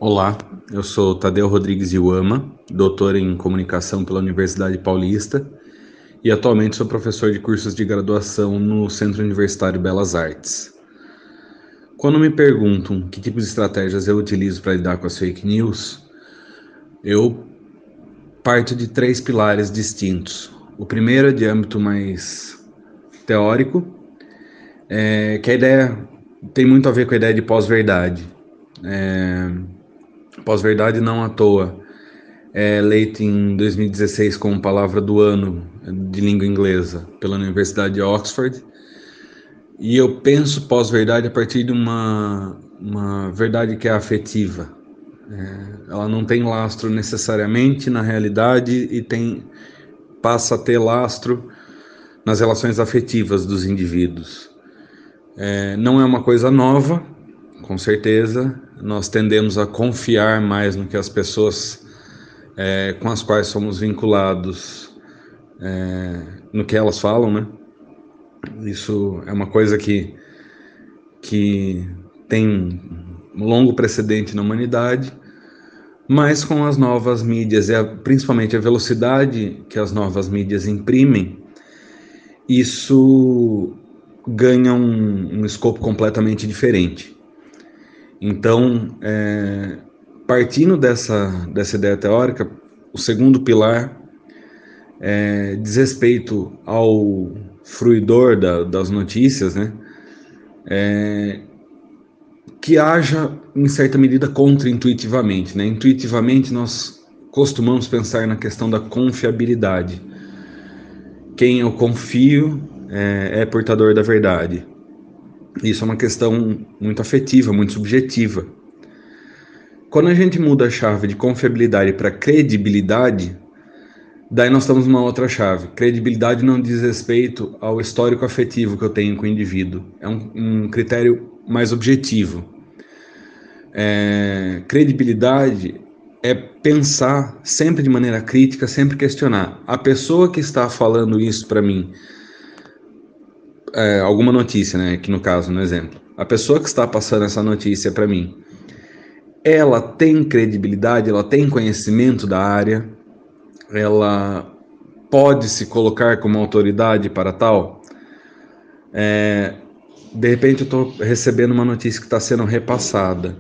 Olá, eu sou Tadeu Rodrigues Iuama, doutor em comunicação pela Universidade Paulista e atualmente sou professor de cursos de graduação no Centro Universitário Belas Artes. Quando me perguntam que tipo de estratégias eu utilizo para lidar com as fake news, eu parto de três pilares distintos. O primeiro é de âmbito mais teórico, que a ideia tem muito a ver com a ideia de pós-verdade. Pós-verdade não à toa é eleito em 2016 como palavra do ano de língua inglesa pela Universidade de Oxford. E eu penso pós-verdade a partir de uma verdade que é afetiva. Ela não tem lastro necessariamente na realidade e passa a ter lastro nas relações afetivas dos indivíduos. Não é uma coisa nova, com certeza. Nós tendemos a confiar mais no que as pessoas com as quais somos vinculados, no que elas falam, né? Isso é uma coisa que tem um longo precedente na humanidade, mas com as novas mídias, principalmente a velocidade que as novas mídias imprimem, isso ganha um escopo completamente diferente. Então, partindo dessa ideia teórica, o segundo pilar diz respeito ao fruidor das notícias, né? Que haja, em certa medida, contra-intuitivamente, né? Intuitivamente, nós costumamos pensar na questão da confiabilidade. Quem eu confio é portador da verdade. Isso é uma questão muito afetiva, muito subjetiva. Quando a gente muda a chave de confiabilidade para credibilidade, daí nós estamos numa outra chave. Credibilidade não diz respeito ao histórico afetivo que eu tenho com o indivíduo. É um critério mais objetivo. Credibilidade é pensar sempre de maneira crítica, sempre questionar. A pessoa que está falando isso para mim, alguma notícia, né? Aqui no caso, no exemplo. A pessoa que está passando essa notícia para mim, ela tem credibilidade, ela tem conhecimento da área, ela pode se colocar como autoridade para tal. De repente eu estou recebendo uma notícia que está sendo repassada.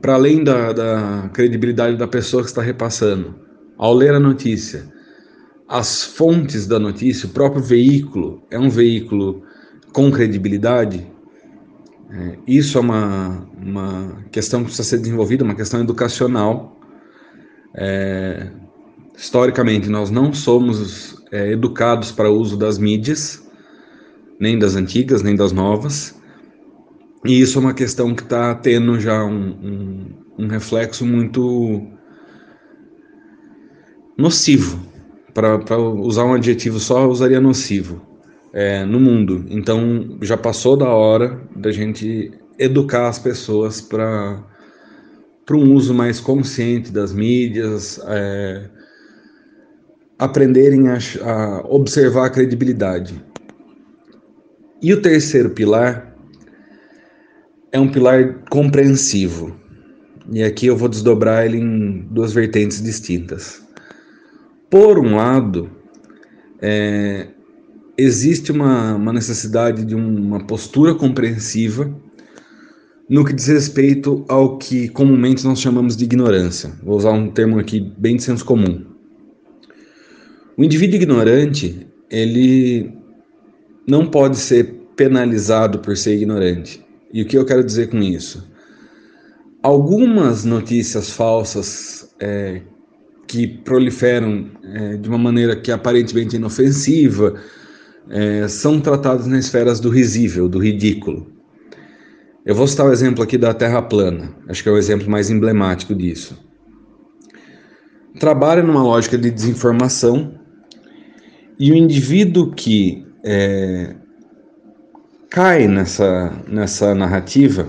Para além da credibilidade da pessoa que está repassando, ao ler a notícia, as fontes da notícia, o próprio veículo, é um veículo com credibilidade. Isso é uma questão que precisa ser desenvolvida, uma questão educacional. Historicamente, nós não somos educados para o uso das mídias, nem das antigas, nem das novas. E isso é uma questão que está tendo já um reflexo muito nocivo. Para usar um adjetivo só, eu usaria nocivo no mundo. Então, já passou da hora da gente educar as pessoas para um uso mais consciente das mídias, aprenderem a observar a credibilidade. E o terceiro pilar é um pilar compreensivo. E aqui eu vou desdobrar ele em duas vertentes distintas. Por um lado, existe uma necessidade de uma postura compreensiva no que diz respeito ao que comumente nós chamamos de ignorância. Vou usar um termo aqui bem de senso comum. O indivíduo ignorante, ele não pode ser penalizado por ser ignorante. E o que eu quero dizer com isso? Algumas notícias falsas que proliferam de uma maneira que aparentemente é inofensiva são tratadas nas esferas do risível, do ridículo. Eu vou citar o exemplo aqui da Terra plana, acho que é o exemplo mais emblemático disso. Trabalha numa lógica de desinformação e o indivíduo que cai nessa narrativa,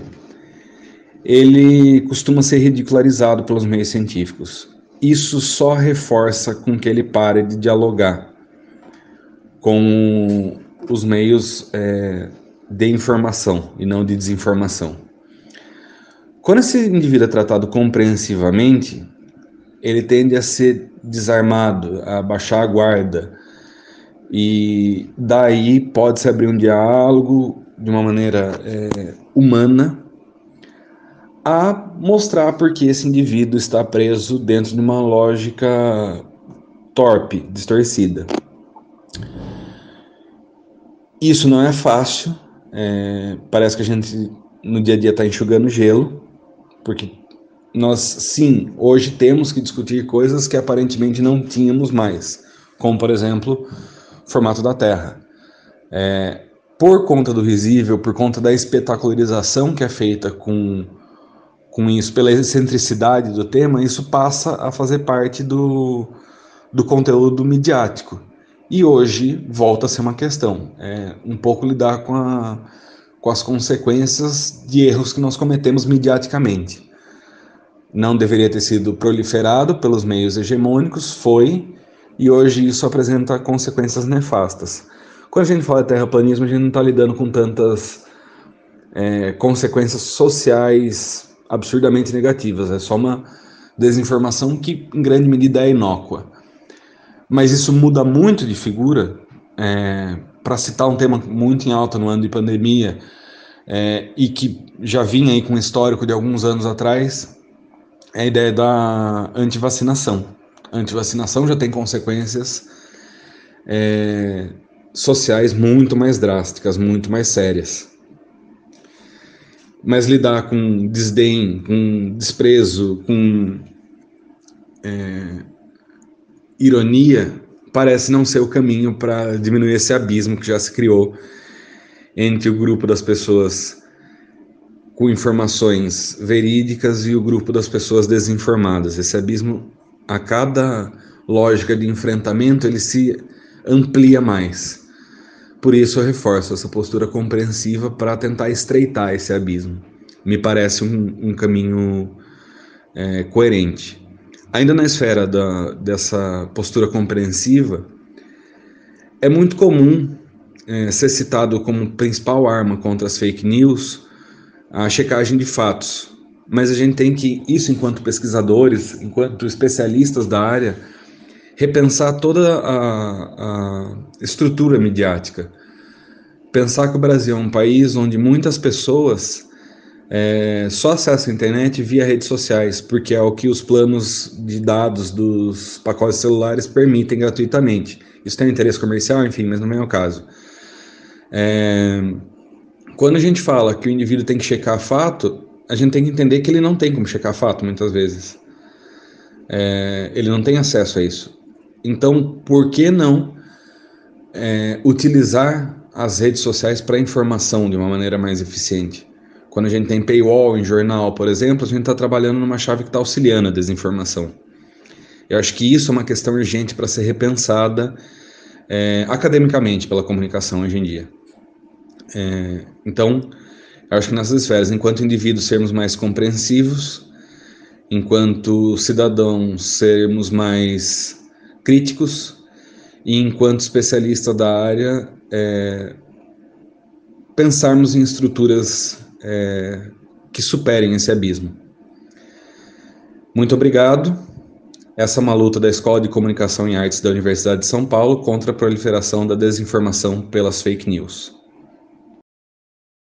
ele costuma ser ridicularizado pelos meios científicos. Isso só reforça com que ele pare de dialogar com os meios de informação e não de desinformação. Quando esse indivíduo é tratado compreensivamente, ele tende a ser desarmado, a baixar a guarda, e daí pode-se abrir um diálogo de uma maneira humana a mostrar por que esse indivíduo está preso dentro de uma lógica torpe, distorcida. Isso não é fácil, parece que a gente no dia a dia está enxugando gelo, porque nós, sim, hoje temos que discutir coisas que aparentemente não tínhamos mais, como, por exemplo, o formato da Terra. Por conta do visível, por conta da espetacularização que é feita com isso, pela excentricidade do tema, isso passa a fazer parte do conteúdo midiático. E hoje volta a ser uma questão, um pouco lidar com as consequências de erros que nós cometemos midiaticamente. Não deveria ter sido proliferado pelos meios hegemônicos, foi, e hoje isso apresenta consequências nefastas. Quando a gente fala de terraplanismo, a gente não está lidando com tantas consequências sociais absurdamente negativas, é só uma desinformação que em grande medida é inócua. Mas isso muda muito de figura, para citar um tema muito em alta no ano de pandemia, e que já vinha aí com um histórico de alguns anos atrás, é a ideia da antivacinação. A antivacinação já tem consequências sociais muito mais drásticas, muito mais sérias. Mas lidar com desdém, com desprezo, com ironia, parece não ser o caminho para diminuir esse abismo que já se criou entre o grupo das pessoas com informações verídicas e o grupo das pessoas desinformadas. Esse abismo, a cada lógica de enfrentamento, ele se amplia mais. Por isso eu reforço essa postura compreensiva para tentar estreitar esse abismo. Me parece um caminho coerente. Ainda na esfera dessa postura compreensiva, é muito comum ser citado como principal arma contra as fake news a checagem de fatos. Mas a gente tem que, isso enquanto pesquisadores, enquanto especialistas da área, repensar toda a estrutura midiática. Pensar que o Brasil é um país onde muitas pessoas só acessam a internet via redes sociais, porque é o que os planos de dados dos pacotes celulares permitem gratuitamente. Isso tem interesse comercial, enfim, mas não é o caso. Quando a gente fala que o indivíduo tem que checar fato, a gente tem que entender que ele não tem como checar fato, muitas vezes. Ele não tem acesso a isso. Então, por que não utilizar as redes sociais para informação de uma maneira mais eficiente? Quando a gente tem paywall em jornal, por exemplo, a gente está trabalhando numa chave que está auxiliando a desinformação. Eu acho que isso é uma questão urgente para ser repensada academicamente pela comunicação hoje em dia. Então, eu acho que nessas esferas, enquanto indivíduos sermos mais compreensivos, enquanto cidadãos sermos mais críticos, e enquanto especialista da área, pensarmos em estruturas que superem esse abismo. Muito obrigado. Essa é uma luta da Escola de Comunicação e Artes da Universidade de São Paulo contra a proliferação da desinformação pelas fake news.